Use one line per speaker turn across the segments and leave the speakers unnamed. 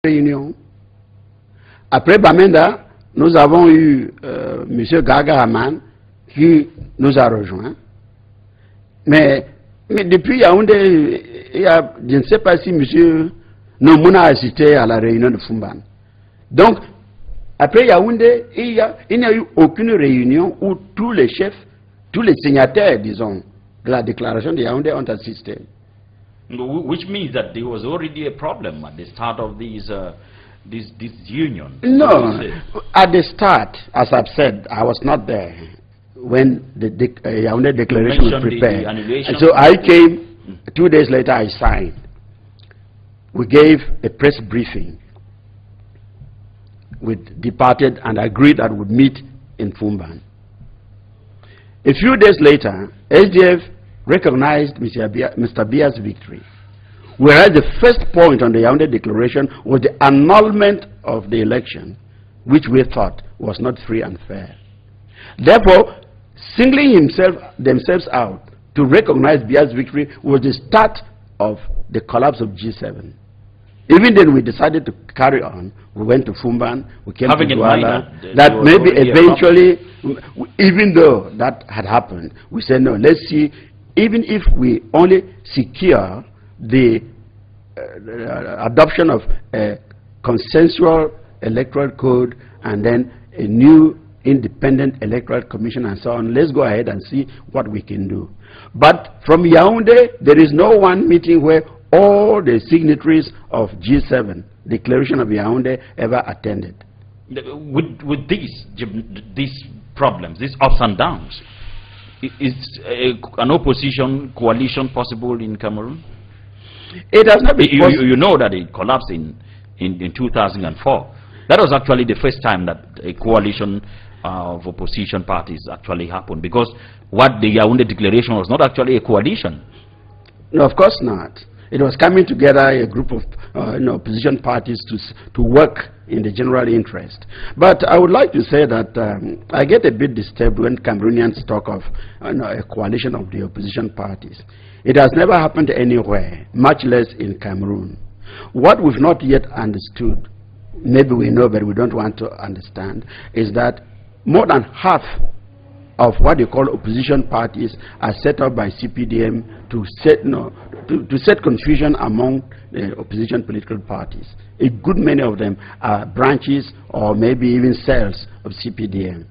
réunion. Après Bamenda, nous avons eu M. Gargaraman qui nous a rejoints. Mais depuis Yaoundé, je ne sais pas si M. Nomouna a assisté à la réunion de Fumban. Donc, après Yaoundé, il n'y a eu aucune réunion où tous les chefs, tous les signataires, disons, de la déclaration de Yaoundé ont assisté.
Which means that there was already a problem at the start of this union.
No, at the start, as I've said, I was not there when the Yaoundé declaration was prepared. And so I came, 2 days later I signed. We gave a press briefing. We departed and agreed that we would meet in Fumban. A few days later, SDF recognized Mr. Bia's victory, whereas the first point on the Yaoundé declaration was the annulment of the election, which we thought was not free and fair. Therefore, singling themselves out to recognize Bia's victory was the start of the collapse of G7. Even then, we decided to carry on. We went to Fumban, we came to Douala, that maybe eventually, even though that had happened, we said, no, let's see, even if we only secure the adoption of a consensual electoral code and then a new independent electoral commission and so on, let's go ahead and see what we can do. But from Yaoundé, there is no one meeting where all the signatories of G7, Declaration of Yaoundé, ever attended.
With these problems, these ups and downs, is an opposition coalition possible in Cameroon?
It has not been possible.
You know that it collapsed in 2004. That was actually the first time that a coalition of opposition parties actually happened, because what the Yaoundé Declaration was not actually a coalition.
No, of course not. It was coming together a group of opposition parties to work in the general interest. But I would like to say that I get a bit disturbed when Cameroonians talk of a coalition of the opposition parties. It has never happened anywhere, much less in Cameroon. What we've not yet understood, maybe we know but we don't want to understand, is that more than half of what they call opposition parties are set up by CPDM to set confusion among the opposition political parties. A good many of them are branches or maybe even cells of CPDM.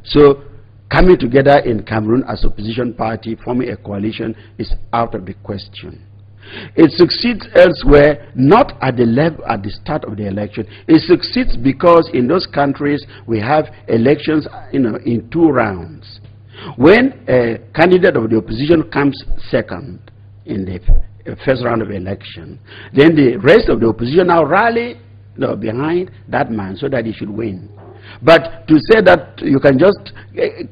So coming together in Cameroon as opposition party, forming a coalition, is out of the question. It succeeds elsewhere, not at the level at the start of the election. It succeeds because in those countries we have elections in 2 rounds. When a candidate of the opposition comes second in the first round of election, then the rest of the opposition now rally behind that man so that he should win. But to say that you can just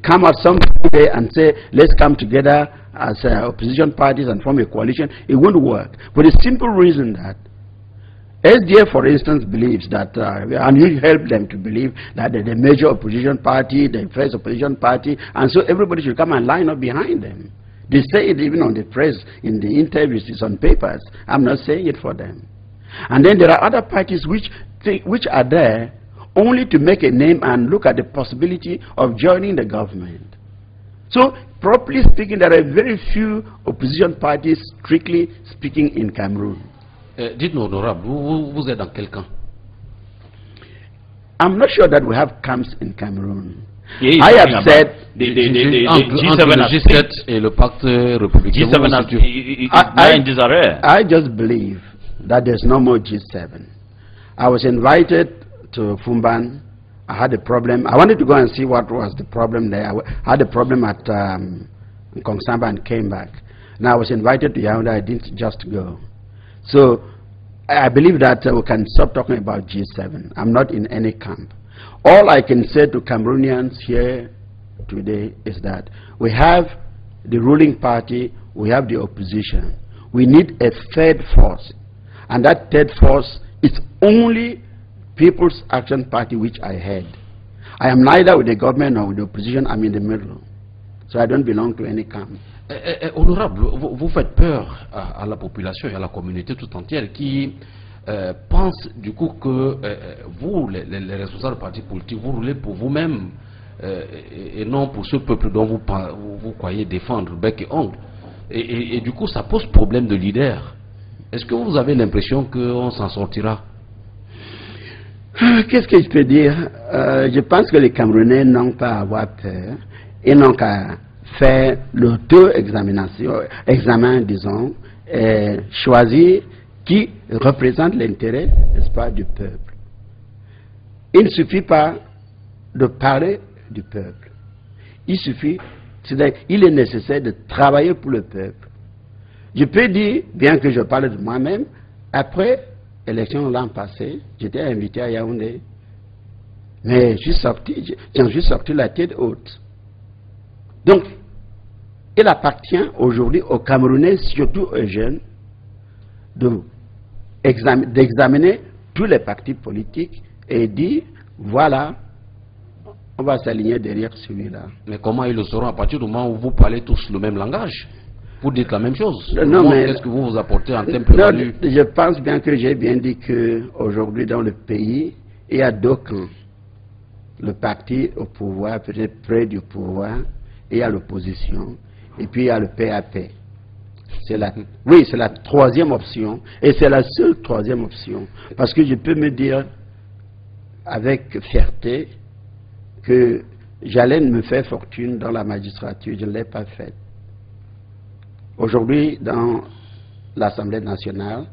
come out some day and say, let's come together as opposition parties and form a coalition, it won't work. For the simple reason that SDF, for instance, believes that, and you help them to believe that they're the major opposition party, the first opposition party, and so everybody should come and line up behind them. They say it even on the press, in the interviews, it's on papers. I'm not saying it for them. And then there are other parties which are there only to make a name and look at the possibility of joining the government. So, properly speaking, there are very few opposition parties, strictly speaking, in Cameroon.
Dites-nous, honorable, vous êtes dans quel camp?
I'm not sure that we have camps in Cameroon.
Yeah,
I have said
the
G7 et le pacte républicain.
I just believe that there's no more G7. I was invited to Fumban. I had a problem. I wanted to go and see what was the problem there. I had a problem at Kongsamba and came back. Now I was invited to Yaoundé. I didn't just go. So I believe that we can stop talking about G7. I'm not in any camp. All I can say to Cameroonians here today is that we have the ruling party, we have the opposition. We need a third force. And that third force is only People's Action Party, which I head. I am neither with the government nor with the opposition. I'm in the middle. So I don't belong to any camp.
Honorable, vous faites peur à la population et à la communauté tout entière qui pense du coup que vous, les responsables du parti politique, vous roulez pour vous-même et non pour ce peuple dont vous croyez défendre bec et ongle. Et du coup, ça pose problème de leader. Est-ce que vous avez l'impression qu'on s'en sortira?
Qu'est-ce que je peux dire? Je pense que les Camerounais n'ont pas à avoir peur. Ils n'ont qu'à faire l'auto-examen, disons, et choisir qui représente l'intérêt, n'est-ce pas, du peuple. Il ne suffit pas de parler du peuple. Il est nécessaire de travailler pour le peuple. Je peux dire, bien que je parle de moi-même, après l'élection l'an passé, j'étais invité à Yaoundé. Mais j'ai juste sorti la tête haute. Donc, il appartient aujourd'hui aux Camerounais, surtout aux jeunes, d'examiner tous les partis politiques et dire, voilà, on va s'aligner derrière celui-là.
Mais comment ils le sauront à partir du moment où vous parlez tous le même langage? Vous dites la même chose.
Non, mais
qu'est-ce que vous vous apportez en termes plus-value?
Je pense bien que j'ai bien dit qu'aujourd'hui dans le pays, il y a deux camps. Le parti au pouvoir, peut-être près du pouvoir, et il y a l'opposition, et puis il y a le PAP. Oui, c'est la troisième option, et c'est la seule troisième option. Parce que je peux me dire avec fierté que j'allais me faire fortune dans la magistrature, je ne l'ai pas faite. Aujourd'hui, dans l'Assemblée nationale,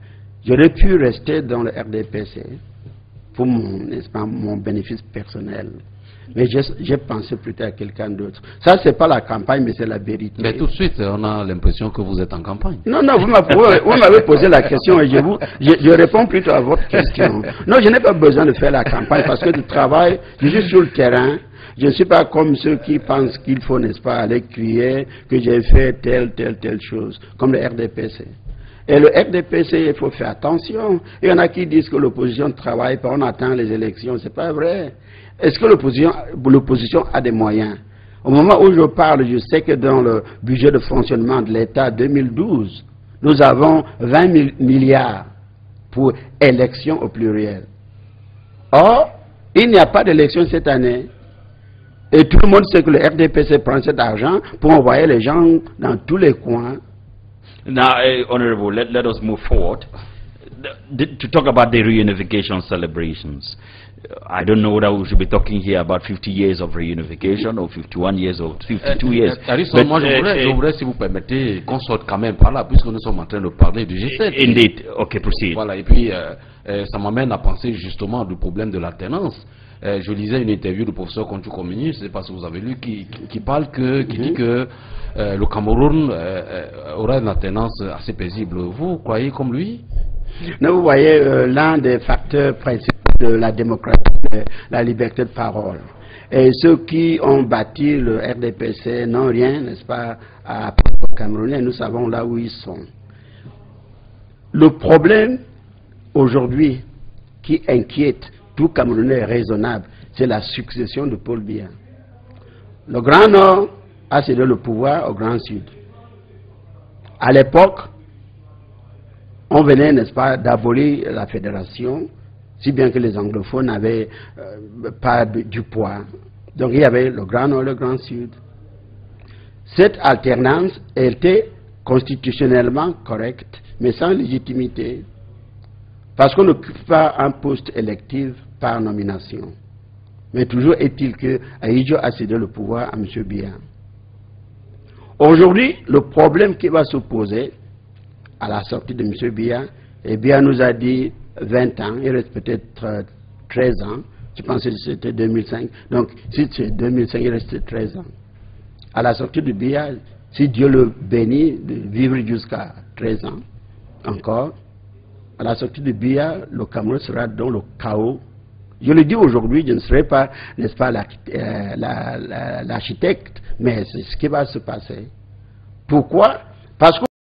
j'aurais pu rester dans le RDPC pour mon bénéfice personnel. Mais j'ai pensé plutôt à quelqu'un d'autre. Ça, c'est pas la campagne, mais c'est la vérité.
Mais tout de suite, on a l'impression que vous êtes en campagne.
Non, non, vous m'avez posé la question et je réponds plutôt à votre question. Non, je n'ai pas besoin de faire la campagne parce que du travail, je suis sur le terrain. Je ne suis pas comme ceux qui pensent qu'il faut, n'est-ce pas, aller crier que j'ai fait telle chose, comme le RDPC. Et le RDPC, il faut faire attention. Il y en a qui disent que l'opposition ne travaille pas, on attend les élections. C'est pas vrai. Est-ce que l'opposition a des moyens? Au moment où je parle, je sais que dans le budget de fonctionnement de l'État 2012, nous avons 20 milliards pour élections au pluriel. Or, il n'y a pas d'élection cette année. Et tout le monde sait que le RDPC prend cet argent pour envoyer les gens dans tous les coins.
Now, Honorable, let us move forward to talk about the reunification celebrations. I don't know whether we should be talking here about 50 years of reunification or 51 years or 52 years.
Moi, je voudrais, si vous permettez, qu'on sorte quand même par là, puisque nous sommes en train de parler du G7.
Indeed. Okay, proceed.
Voilà, et puis ça m'amène à penser justement du problème de l'alternance. Je lisais une interview du professeur Kontu Komini, je ne sais pas si vous avez lu, qui dit que le Cameroun aura une alternance assez paisible. Vous croyez comme lui?
Non, vous voyez, l'un des facteurs principaux de la démocratie, la liberté de parole. Et ceux qui ont bâti le RDPC n'ont rien, n'est-ce pas, à apprendre aux Camerounais. Nous savons là où ils sont. Le problème aujourd'hui qui inquiète tout Camerounais raisonnable, c'est la succession de Paul Biya. Le Grand Nord a cédé le pouvoir au Grand Sud. À l'époque, on venait, n'est-ce pas, d'abolir la fédération, si bien que les anglophones n'avaient pas du poids. Donc il y avait le Grand Nord et le Grand Sud. Cette alternance était constitutionnellement correcte, mais sans légitimité. Parce qu'on n'occupe pas un poste électif par nomination. Mais toujours est-il que Ahidjo a cédé le pouvoir à M. Biya. Aujourd'hui, le problème qui va se poser à la sortie de M. Biya, et Biya nous a dit 20 ans, il reste peut-être 13 ans, je pense que c'était 2005, donc si c'est 2005, il reste 13 ans. À la sortie de Biya, si Dieu le bénit de vivre jusqu'à 13 ans encore, à la sortie de Biya, le Cameroun sera dans le chaos. Je le dis aujourd'hui, je ne serai pas, n'est-ce pas, l'architecte, mais c'est ce qui va se passer. Pourquoi? Parce que